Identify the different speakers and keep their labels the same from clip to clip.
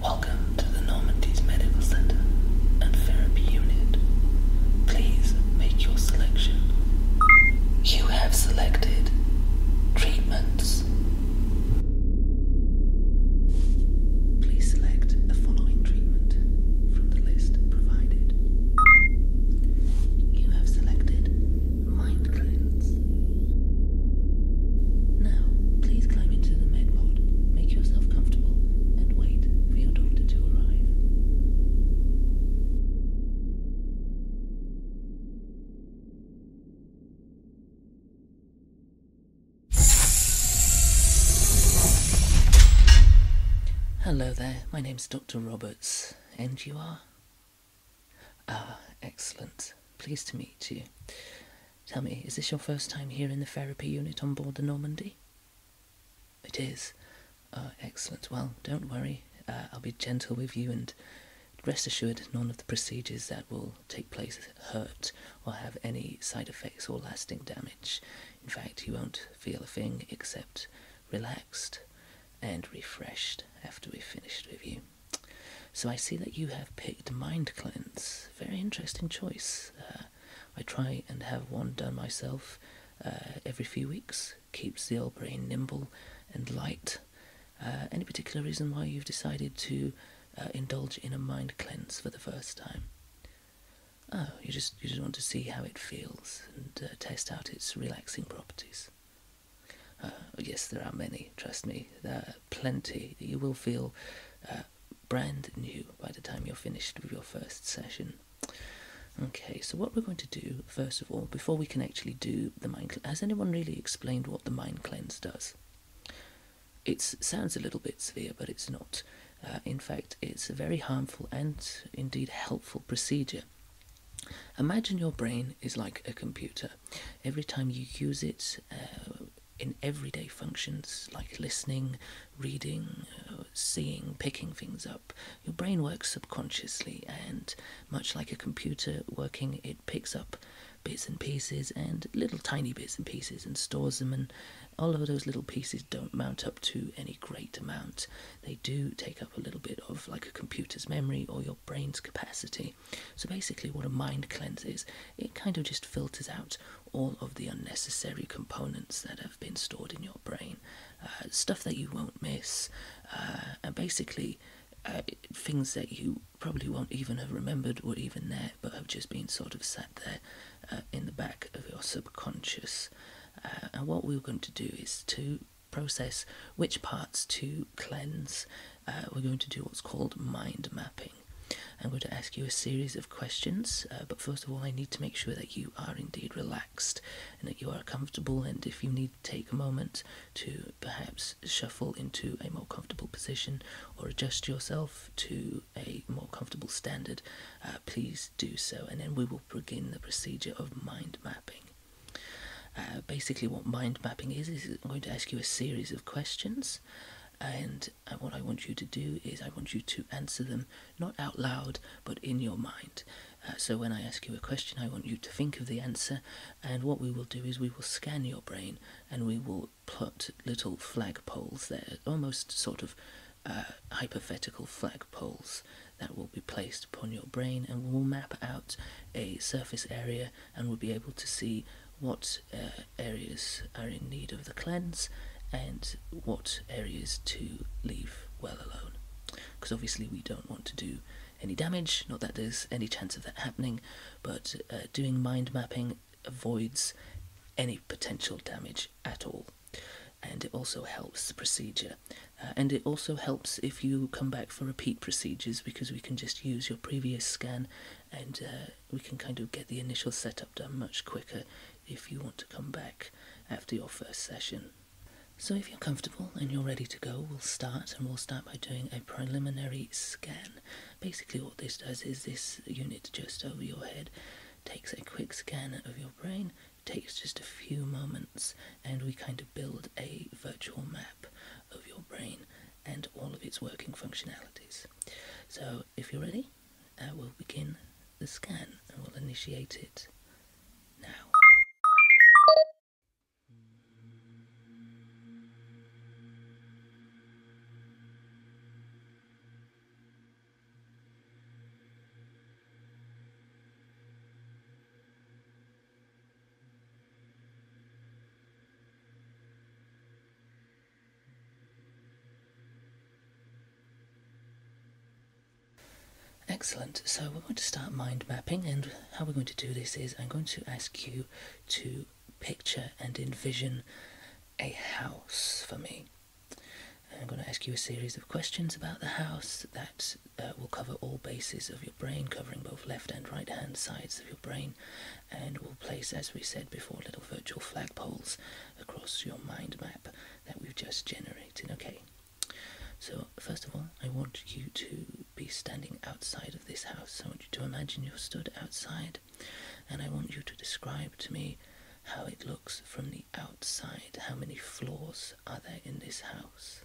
Speaker 1: Welcome to the Normandy's Medical Center and Therapy Unit. Please make your selection. You have selected treatments. Please select the following treatment from the list provided. You have selected Mind Cleanse. Now, please climb into the med pod, make yourself comfortable, and wait for your doctor to arrive. Hello there, my name's Dr. Roberts, and you are? Ah, excellent. Pleased to meet you. Tell me, is this your first time here in the therapy unit on board the Normandy? It is. Excellent. Well, don't worry. I'll be gentle with you, and rest assured none of the procedures that will take place hurt or have any side effects or lasting damage. In fact, you won't feel a thing except relaxed and refreshed after we've finished with you. So I see that you have picked Mind Cleanse. Very interesting choice. I try and have one done myself every few weeks. Keeps the old brain nimble and light. Any particular reason why you've decided to indulge in a mind cleanse for the first time? Oh, you just want to see how it feels and test out its relaxing properties. Yes, there are many, trust me. There are plenty. You will feel brand new by the time you're finished with your first session. Okay, so what we're going to do, first of all, before we can actually do the mind cleanse, has anyone really explained what the mind cleanse does? It sounds a little bit severe, but it's not. In fact, it's a very harmful and indeed helpful procedure. Imagine your brain is like a computer. Every time you use it in everyday functions like listening, reading, seeing, picking things up, your brain works subconsciously, and much like a computer working, it picks up bits and pieces and little tiny bits and pieces and stores them, and all of those little pieces don't mount up to any great amount. They do take up a little bit of like a computer's memory or your brain's capacity. So basically what a mind cleanse is, it kind of just filters out all of the unnecessary components that have been stored in your brain, stuff that you won't miss, and basically things that you probably won't even have remembered were even there, but have just been sort of sat there in the back of your subconscious. And what we're going to do is to process which parts to cleanse. We're going to do what's called mind mapping. I'm going to ask you a series of questions, but first of all I need to make sure that you are indeed relaxed and that you are comfortable, and if you need to take a moment to perhaps shuffle into a more comfortable position or adjust yourself to a more comfortable standard, please do so, and then we will begin the procedure of mind mapping. Basically what mind mapping is I'm going to ask you a series of questions, and what I want you to do is I want you to answer them not out loud but in your mind. So when I ask you a question, I want you to think of the answer, and what we will do is we will scan your brain and we will plot little flagpoles there, almost sort of hypothetical flagpoles that will be placed upon your brain, and we will map out a surface area and we'll be able to see what areas are in need of the cleanse and what areas to leave well alone. Because obviously we don't want to do any damage, not that there's any chance of that happening, but doing mind mapping avoids any potential damage at all. And it also helps the procedure. And it also helps if you come back for repeat procedures, because we can just use your previous scan and we can kind of get the initial setup done much quicker if you want to come back after your first session. So if you're comfortable and you're ready to go, we'll start, and we'll start by doing a preliminary scan. Basically what this does is this unit just over your head takes a quick scan of your brain, takes just a few moments, and we kind of build a virtual map of your brain and all of its working functionalities. So if you're ready, we'll begin the scan and we'll initiate it now. Excellent. So we're going to start mind mapping, and how we're going to do this is I'm going to ask you to picture and envision a house for me. I'm going to ask you a series of questions about the house that will cover all bases of your brain, covering both left and right hand sides of your brain, and we'll place, as we said before, little virtual flagpoles across your mind map that we've just generated. Okay, so first of all, I want you to be standing outside of this house. I want you to imagine you're stood outside, and I want you to describe to me how it looks from the outside. How many floors are there in this house?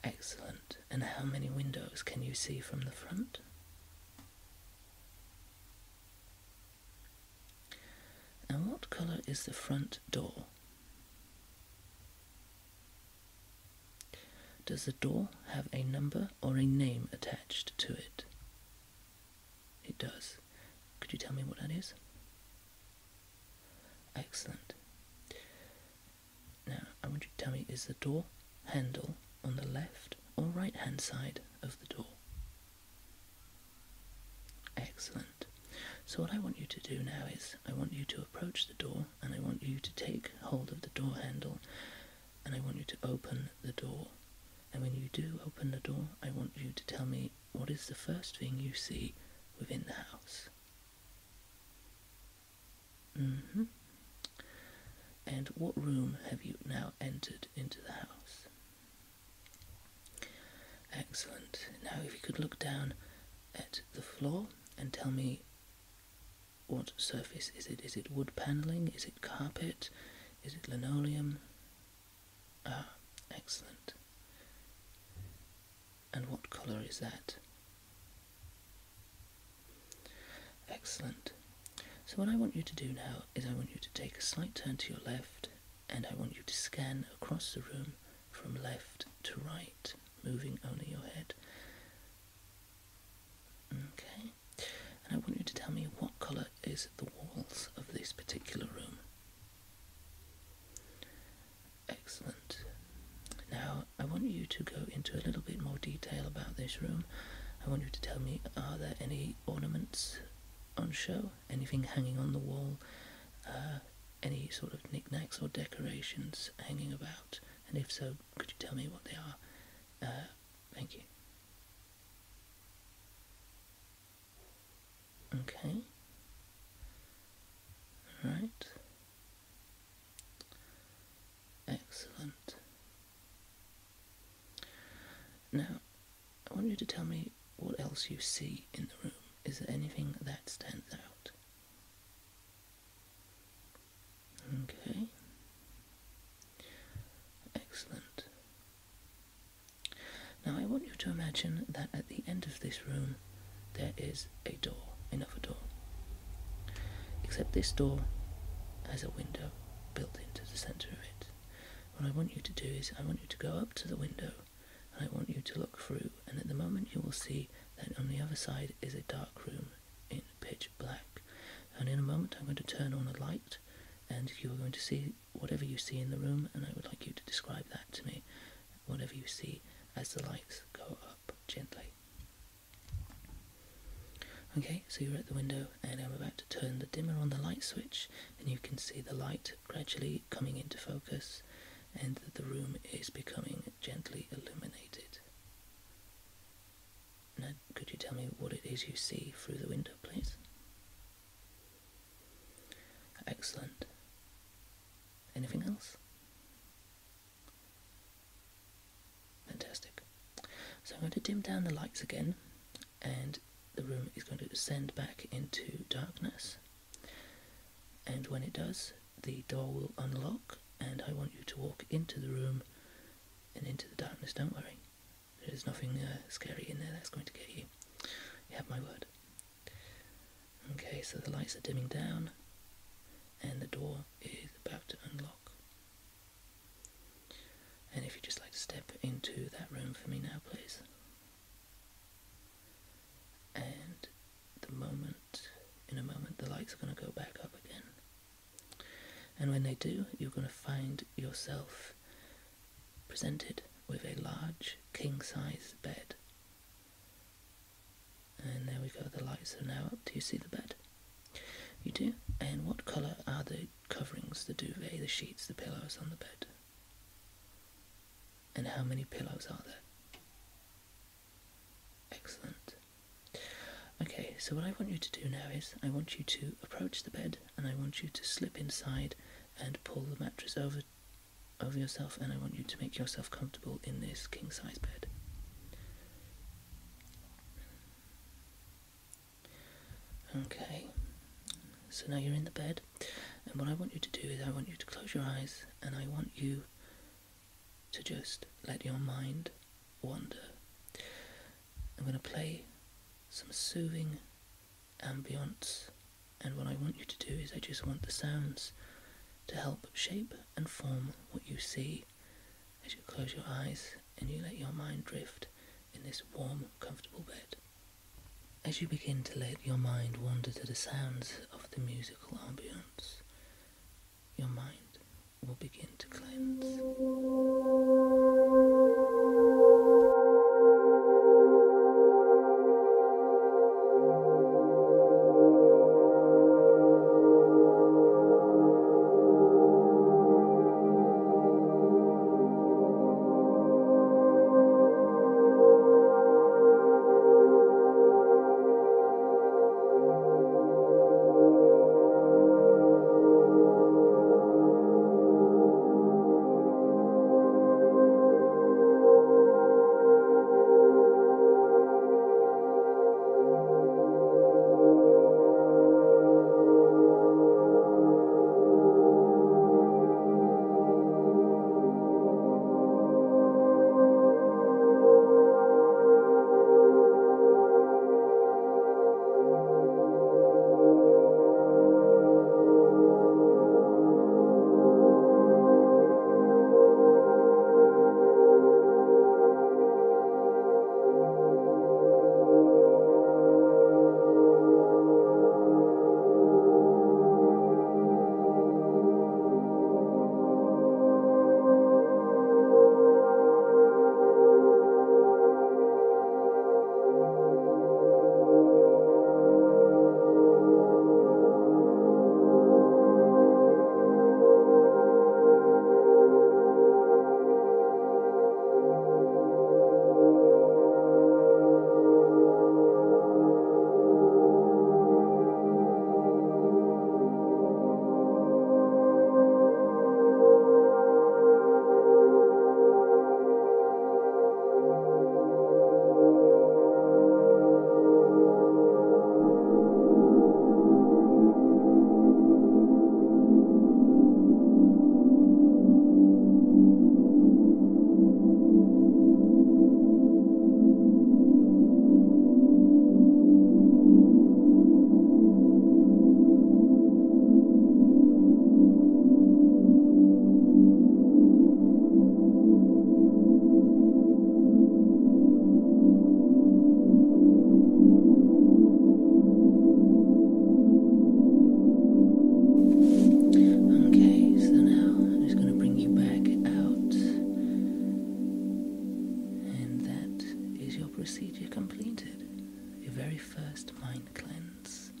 Speaker 1: Excellent. And how many windows can you see from the front? And what colour is the front door? Does the door have a number or a name attached to it? It does. Could you tell me what that is? Excellent. Now, I want you to tell me, is the door handle on the left or right hand side of the door? Excellent. So what I want you to do now is, I want you to approach the door, and I want you to take hold of the door handle, and I want you to open the door. And when you do open the door, I want you to tell me what is the first thing you see within the house. And what room have you now entered into the house? Excellent. Now if you could look down at the floor and tell me, what surface is it? Is it wood panelling? Is it carpet? Is it linoleum? Ah, excellent. And what colour is that? Excellent. So what I want you to do now is I want you to take a slight turn to your left, and I want you to scan across the room from left to right, moving only your head. Okay. And I want you to tell me what colour is the walls of this particular room. Excellent. Now, I want you to go into a little bit more detail about this room. I want you to tell me, are there any ornaments on show? Anything hanging on the wall? Any sort of knickknacks or decorations hanging about? And if so, could you tell me what they are? Thank you. Okay. Alright. Excellent. Now, I want you to tell me what else you see in the room. Is there anything that stands out? Okay. Excellent. Now I want you to imagine that at the end of this room there is a door, another door. Except this door has a window built into the centre of it. What I want you to do is I want you to go up to the window, and I want you to look through, and at the moment you will see that on the other side is a dark room in pitch black. And in a moment I'm going to turn on a light, and you're going to see whatever you see in the room, and I would like you to describe that to me, whatever you see as the lights go up gently. Okay, so you're at the window, and I'm about to turn the dimmer on the light switch, and you can see the light gradually coming into focus, and the room is becoming gently illuminated. Now, could you tell me what it is you see through the window, please? Excellent. Anything else? Fantastic. So I'm going to dim down the lights again, and the room is going to descend back into darkness. And when it does, the door will unlock, and I want you to walk into the room and into the darkness. Don't worry, there's nothing scary in there that's going to get you. You have my word. Okay, so the lights are dimming down, and the door is about to unlock. And if you'd just like to step into that room for me now, please. And in a moment, the lights are going to go back up again. And when they do, you're going to find yourself presented with a large king-size bed. And there we go, the lights are now up. Do you see the bed? You do? And what colour are the coverings, the duvet, the sheets, the pillows on the bed? And how many pillows are there? Excellent. Okay, so what I want you to do now is, I want you to approach the bed, and I want you to slip inside and pull the mattress over yourself, and I want you to make yourself comfortable in this king-size bed. Okay, so now you're in the bed, and what I want you to do is I want you to close your eyes, and I want you to just let your mind wander. I'm going to play some soothing ambience, and what I want you to do is I just want the sounds to help shape and form what you see as you close your eyes and you let your mind drift in this warm, comfortable bed. As you begin to let your mind wander to the sounds of the musical ambience, your mind will begin to cleanse. Procedure completed. Your very first mind cleanse.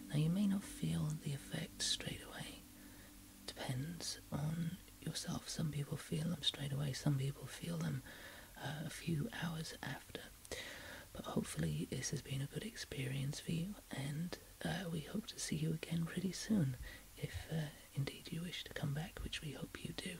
Speaker 1: Now you may not feel the effects straight away. Depends on yourself. Some people feel them straight away. Some people feel them a few hours after. But hopefully this has been a good experience for you, and we hope to see you again pretty soon, if indeed you wish to come back, which we hope you do.